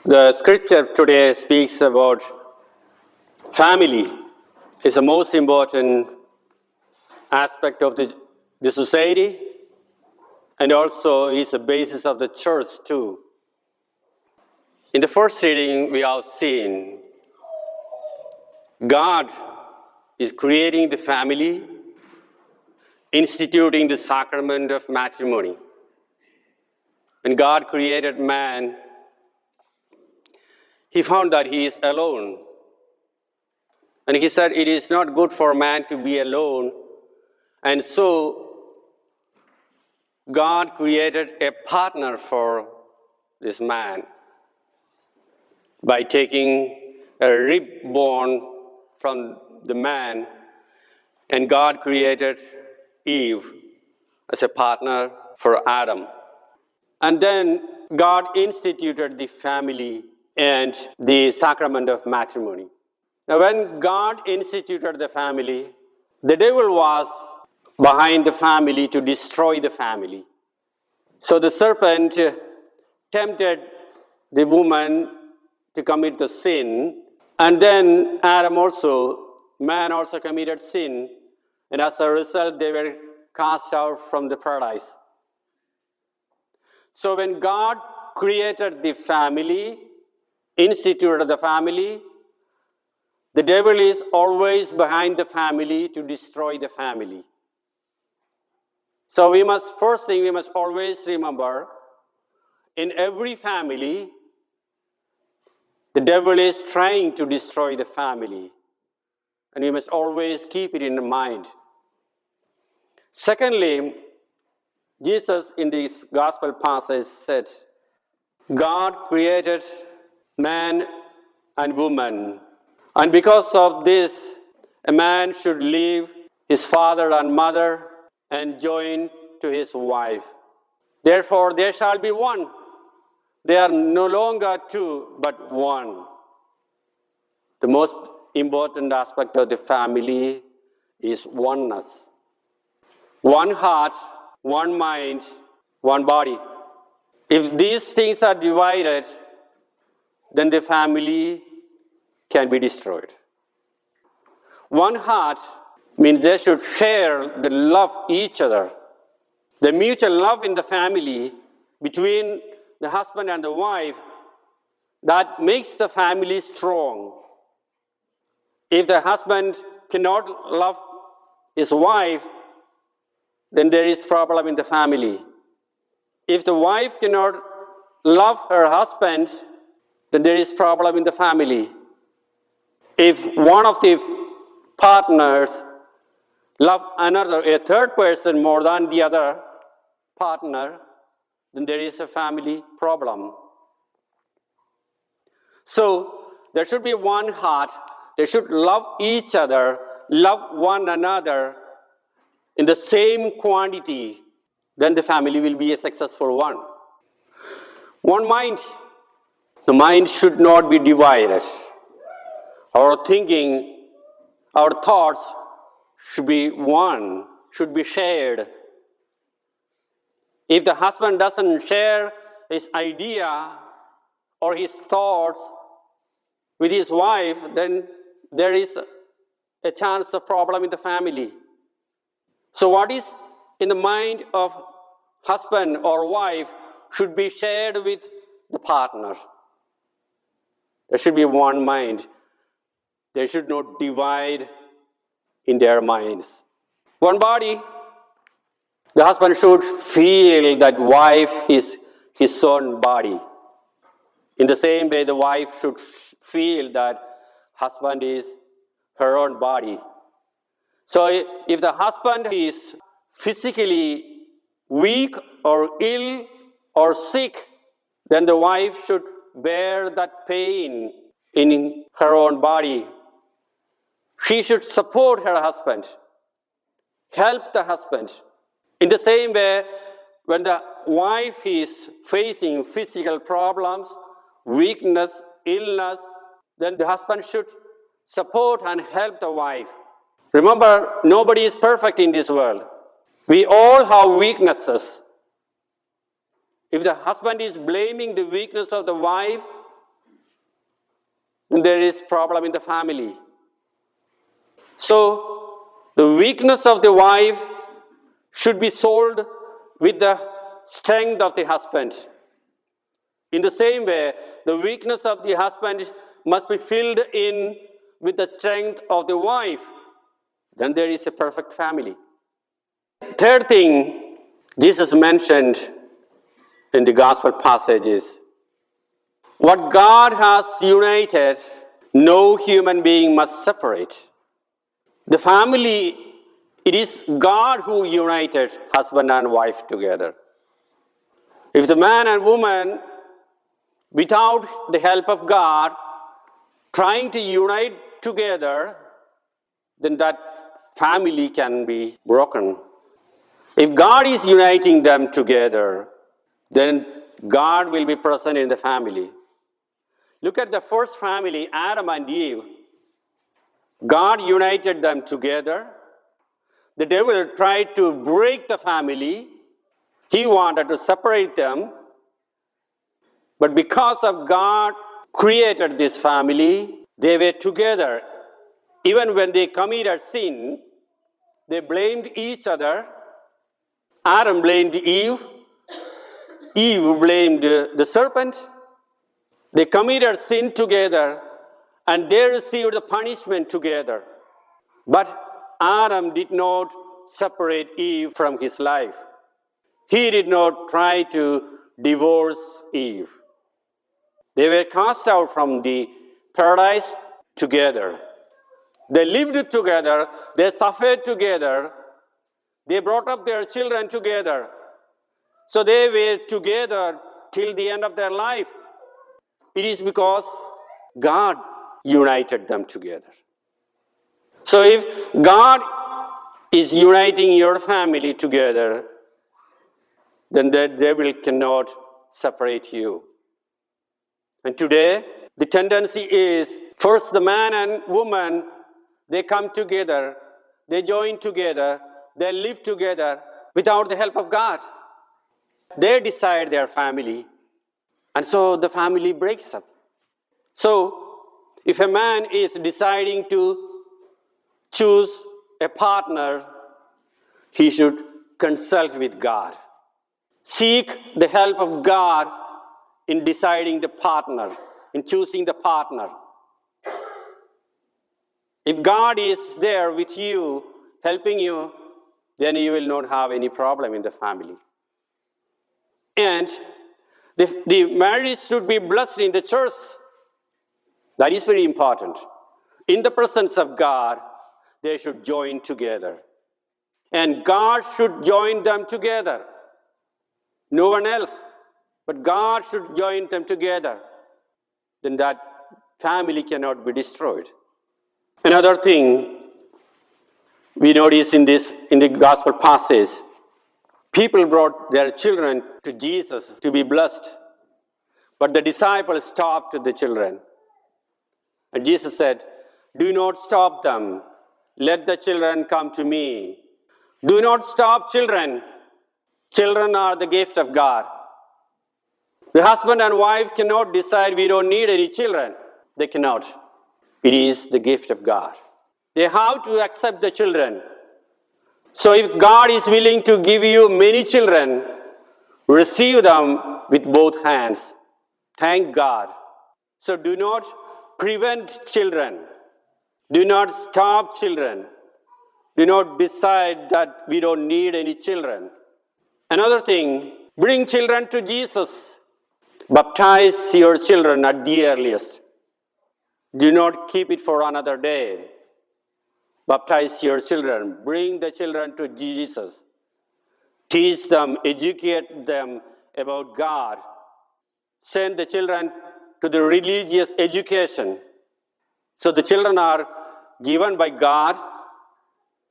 The scripture today speaks about family is the most important aspect of the society, and also is the basis of the church too. In the first reading, we have seen God is creating the family, instituting the sacrament of matrimony. When God created man, he found that he is alone. And he said, it is not good for man to be alone. And so God created a partner for this man by taking a rib born from the man, and God created Eve as a partner for Adam. And then God instituted the family and the sacrament of matrimony. Now, when God instituted the family, the devil was behind the family to destroy the family. So the serpent tempted the woman to commit the sin, and then man also committed sin, and as a result, they were cast out from the paradise. So when God created the family, instituted the family, the devil is always behind the family to destroy the family. So first thing we must always remember, in every family, the devil is trying to destroy the family. And we must always keep it in mind. Secondly, Jesus in this gospel passage said, God created man and woman. And because of this, a man should leave his father and mother and join to his wife. Therefore, there shall be one. They are no longer two, but one. The most important aspect of the family is oneness. One heart, one mind, one body. If these things are divided, then the family can be destroyed. One heart means they should share the love each other. The mutual love in the family between the husband and the wife, that makes the family strong. If the husband cannot love his wife, then there is problem in the family. If the wife cannot love her husband, then there is problem in the family. If one of the partners love a third person more than the other partner, then there is a family problem. So there should be one heart. They should love each other, love one another in the same quantity. Then the family will be a successful one. One mind. The mind should not be divided. Our thinking, our thoughts should be one, should be shared. If the husband doesn't share his idea or his thoughts with his wife, then there is a chance of problem in the family. So what is in the mind of husband or wife should be shared with the partners. There should be one mind. They should not divide in their minds. One body. The husband should feel that wife is his own body. In the same way, the wife should feel that husband is her own body. So if the husband is physically weak or ill or sick, then the wife should bear that pain in her own body. She should support her husband, help the husband. In the same way, when the wife is facing physical problems, weakness, illness, then the husband should support and help the wife. Remember, nobody is perfect in this world. We all have weaknesses. If the husband is blaming the weakness of the wife, there is problem in the family. So the weakness of the wife should be solved with the strength of the husband. In the same way, the weakness of the husband must be filled in with the strength of the wife. Then there is a perfect family. Third thing Jesus mentioned in the gospel passage is, what God has united, no human being must separate. The family, it is God who united husband and wife together. If the man and woman, without the help of God, trying to unite together, then that family can be broken. If God is uniting them together, then God will be present in the family. Look at the first family, Adam and Eve. God united them together. The devil tried to break the family. He wanted to separate them. But because of God created this family, they were together. Even when they committed sin, they blamed each other. Adam blamed Eve. Eve blamed the serpent. They committed sin together and they received the punishment together. But Adam did not separate Eve from his life. He did not try to divorce Eve. They were cast out from the paradise together. They lived together. They suffered together. They brought up their children together. So they were together till the end of their life. It is because God united them together. So if God is uniting your family together, then the devil cannot separate you. And today, the tendency is first the man and woman, they come together, they join together, they live together without the help of God. They decide their family, and so the family breaks up. So, if a man is deciding to choose a partner, he should consult with God. Seek the help of God in deciding the partner, in choosing the partner. If God is there with you, helping you, then you will not have any problem in the family. And the marriage should be blessed in the church. That is very important. In the presence of God, they should join together. And God should join them together. No one else, but God should join them together. Then that family cannot be destroyed. Another thing we notice in the gospel passage, people brought their children to Jesus to be blessed. But the disciples stopped the children. And Jesus said, do not stop them. Let the children come to me. Do not stop children. Children are the gift of God. The husband and wife cannot decide we don't need any children. They cannot. It is the gift of God. They have to accept the children. So if God is willing to give you many children, receive them with both hands. Thank God. So do not prevent children. Do not stop children. Do not decide that we don't need any children. Another thing, bring children to Jesus. Baptize your children at the earliest. Do not keep it for another day. Baptize your children. Bring the children to Jesus. Teach them, educate them about God. Send the children to the religious education. So the children are given by God.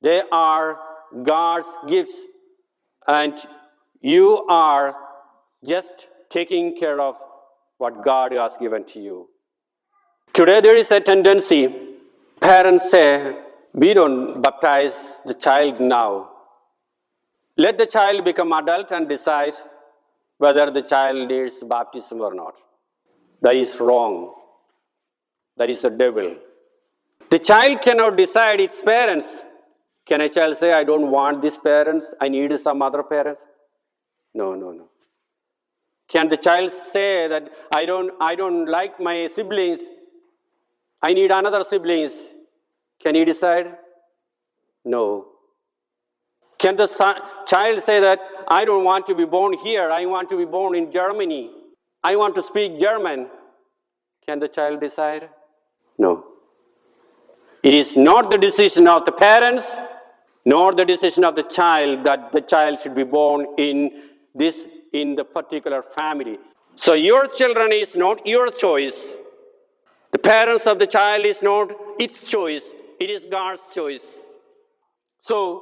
They are God's gifts. And you are just taking care of what God has given to you. Today there is a tendency, parents say, we don't baptize the child now. Let the child become adult and decide whether the child needs baptism or not. That is wrong. That is the devil. The child cannot decide its parents. Can a child say, I don't want these parents, I need some other parents? No, no, no. Can the child say that I don't like my siblings, I need another siblings? Can he decide? No. Can the child say that I don't want to be born here, I want to be born in Germany, I want to speak German? Can the child decide? No. It is not the decision of the parents, nor the decision of the child that the child should be born in the particular family. So your children is not your choice. The parents of the child is not its choice. It is God's choice. So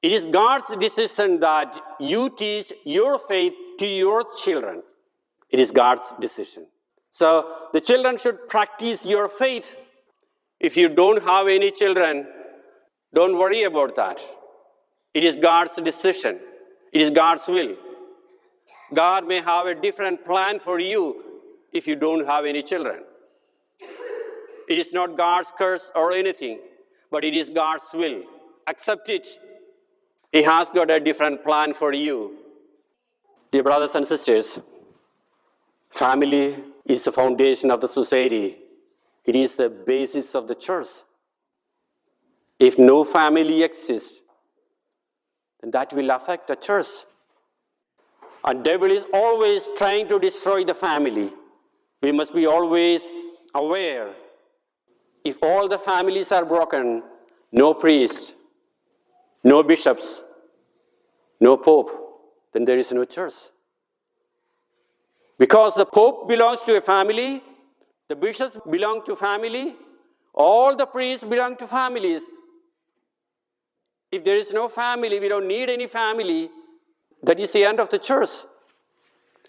it is God's decision that you teach your faith to your children. It is God's decision. So the children should practice your faith. If you don't have any children, don't worry about that. It is God's decision. It is God's will. God may have a different plan for you if you don't have any children. It is not God's curse or anything, but it is God's will. Accept it. He has got a different plan for you. Dear brothers and sisters, family is the foundation of the society. It is the basis of the church. If no family exists, then that will affect the church. And devil is always trying to destroy the family. We must be always aware. If all the families are broken, no priest, no bishops, no pope, then there is no church. Because the pope belongs to a family, the bishops belong to family, all the priests belong to families. If there is no family, we don't need any family, that is the end of the church.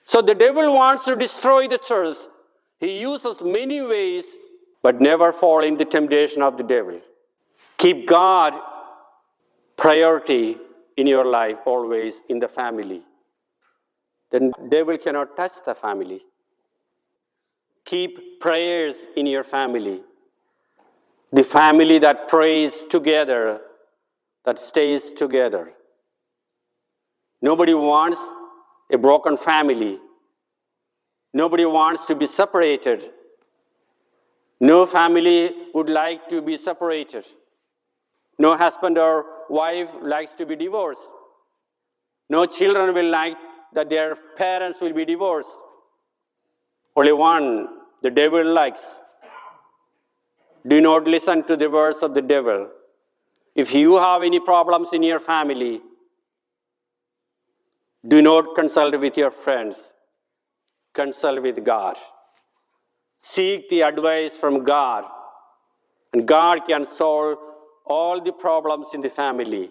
So the devil wants to destroy the church. He uses many ways, but never fall in the temptation of the devil. Keep God priority in your life always in the family. The devil cannot touch the family. Keep prayers in your family. The family that prays together, that stays together. Nobody wants a broken family. Nobody wants to be separated. No family would like to be separated. No husband or wife likes to be divorced. No children will like that their parents will be divorced. Only one, the devil likes. Do not listen to the words of the devil. If you have any problems in your family, do not consult with your friends. Consult with God. Seek the advice from God. And God can solve all the problems in the family.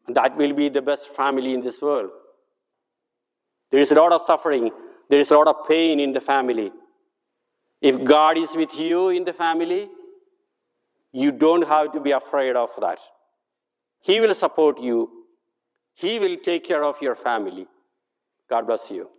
And that will be the best family in this world. There is a lot of suffering. There is a lot of pain in the family. If God is with you in the family, you don't have to be afraid of that. He will support you. He will take care of your family. God bless you.